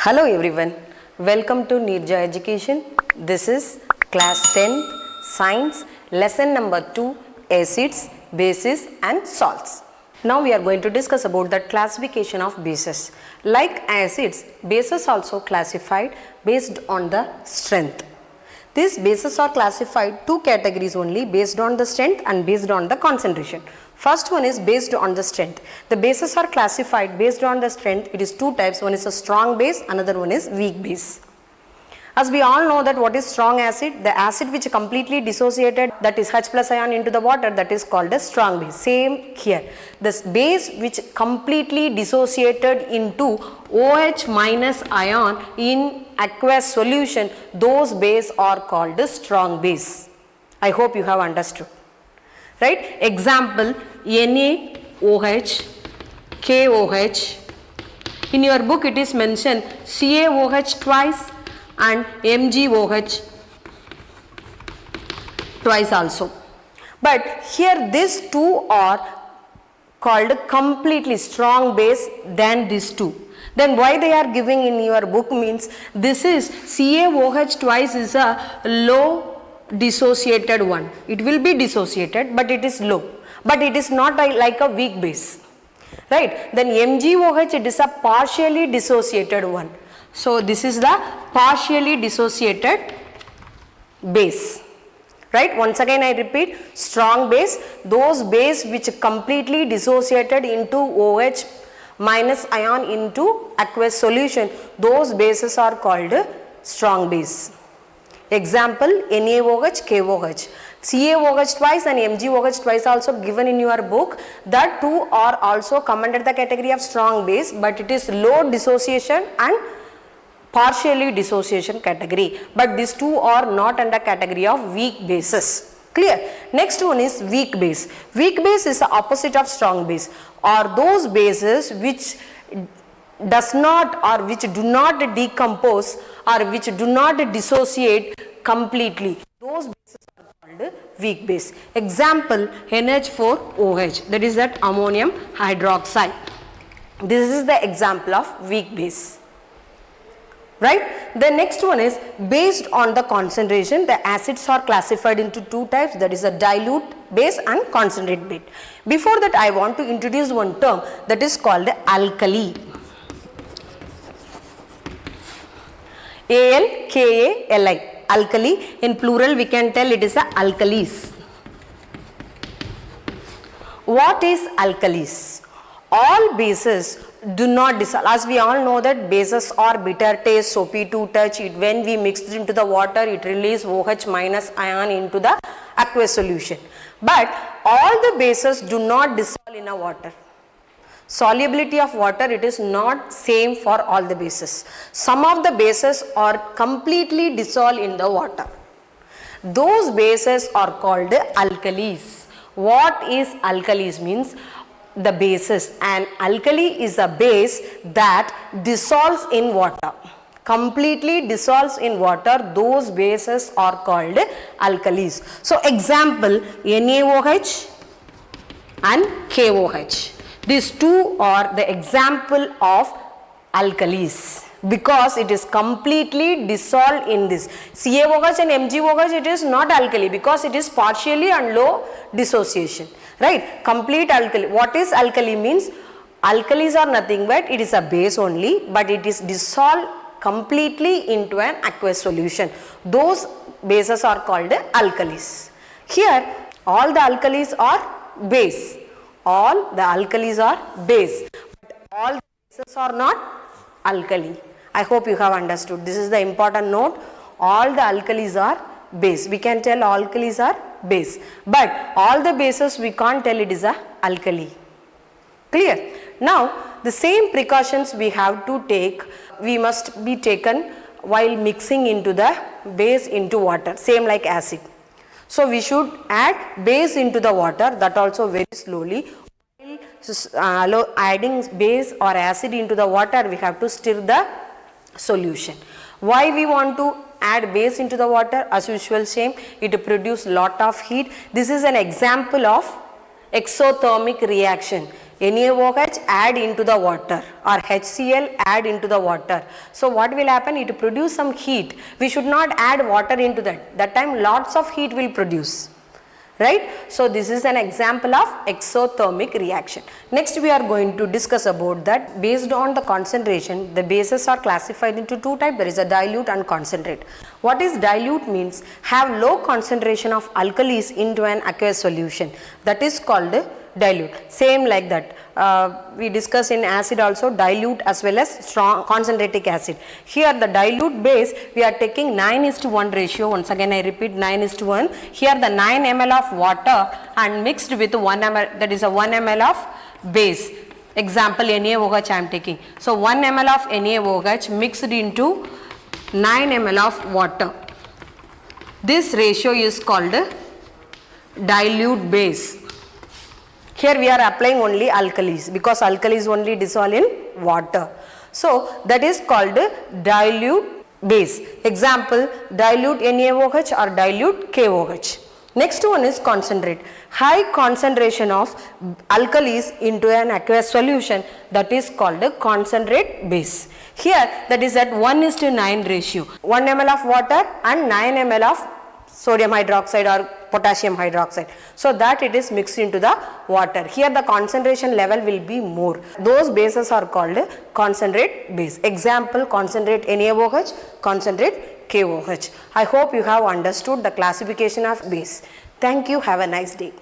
Hello everyone, welcome to Nirja Education. This is class 10th science lesson number 2 acids, bases and salts. Now we are going to discuss about the classification of bases. Like acids, bases also classified based on the strength. These bases are classified two categories only, based on the strength and based on the concentration. First one is based on the strength. The bases are classified based on the strength. It is two types. One is a strong base, another one is weak base. As we all know that what is strong acid? The acid which completely dissociated, that is H plus ion into the water, that is called a strong base. Same here. This base which completely dissociated into OH minus ion in aqueous solution, those base are called the strong base. I hope you have understood. Right? Example, NaOH, KOH. In your book it is mentioned CaOH twice and MgOH twice also. But here these two are called completely strong base than these two. Then why they are giving in your book means this is CaOH twice is a low dissociated one. It will be dissociated but it is low. But it is not like a weak base. Right? Then MgOH, it is a partially dissociated one. So this is the partially dissociated base. Right? Once again I repeat, strong base, those base which completely dissociated into OH minus ion into aqueous solution, those bases are called strong base. Example, NaOH, KOH. CaOH twice and MgOH twice also given in your book. That two are also come under the category of strong base, but it is low dissociation and partially dissociation category. But these two are not under category of weak bases. Clear? Next one is weak base. Weak base is the opposite of strong base, or those bases which does not or which do not decompose or which do not dissociate completely. Those bases are called weak base. Example, NH4OH, that is that ammonium hydroxide. This is the example of weak base. Right? The next one is based on the concentration. The acids are classified into two types, that is a dilute base and concentrate base. Before that I want to introduce one term that is called alkali. ALKALI. Alkali, in plural we can tell it is a alkalis. What is alkalis? All bases do not dissolve. As we all know that bases are bitter taste, soapy to touch. When we mix it into the water, it releases OH minus ion into the aqueous solution. But all the bases do not dissolve in a water. Solubility of water, it is not same for all the bases. Some of the bases are completely dissolved in the water. Those bases are called alkalis. What is alkalis means? The bases. An alkali is a base that dissolves in water. Completely dissolves in water. Those bases are called alkalis. So example, NaOH and KOH. These two are the example of alkalis because it is completely dissolved in this. CaOH and MgOH, it is not alkali because it is partially and low dissociation. Right? Complete alkali. What is alkali means? Alkalis are nothing but it is a base only, but it is dissolved completely into an aqueous solution. Those bases are called alkalis. Here all the alkalis are base. All the alkalis are base, but all the bases are not alkali. I hope you have understood. This is the important note. All the alkalis are base. We can tell all alkalis are base, but all the bases we can't tell it is a alkali. Clear? Now the same precautions we have to take, we must be taken while mixing into the base into water, same like acid. So we should add base into the water, that also very slowly. While adding base or acid into the water, we have to stir the solution. Why we want to add base into the water? As usual same, it produces lot of heat. This is an example of exothermic reaction. NaOH add into the water or HCl add into the water. So what will happen? It produce some heat. We should not add water into that. That time lots of heat will produce. Right? So this is an example of exothermic reaction. Next we are going to discuss about that. Based on the concentration, the bases are classified into two types. There is a dilute and concentrate. What is dilute means? Have low concentration of alkalis into an aqueous solution. That is called dilute. Same like that. We discuss in acid also dilute as well as strong concentratic acid. Here the dilute base we are taking 9:1 ratio. Once again I repeat 9:1. Here the 9 ml of water and mixed with 1 ml, that is a 1 ml of base. Example NaOH I am taking. So 1 ml of NaOH mixed into 9 ml of water. This ratio is called dilute base. Here we are applying only alkalis because alkalis only dissolve in water. So that is called dilute base. Example dilute NaOH or dilute KOH. Next one is concentrate. High concentration of alkalis into an aqueous solution, that is called concentrate base. Here that is at 1:9 ratio. 1 ml of water and 9 ml of sodium hydroxide or potassium hydroxide. So that it is mixed into the water. Here the concentration level will be more. Those bases are called concentrate base. Example concentrate NaOH, concentrate KOH. I hope you have understood the classification of base. Thank you. Have a nice day.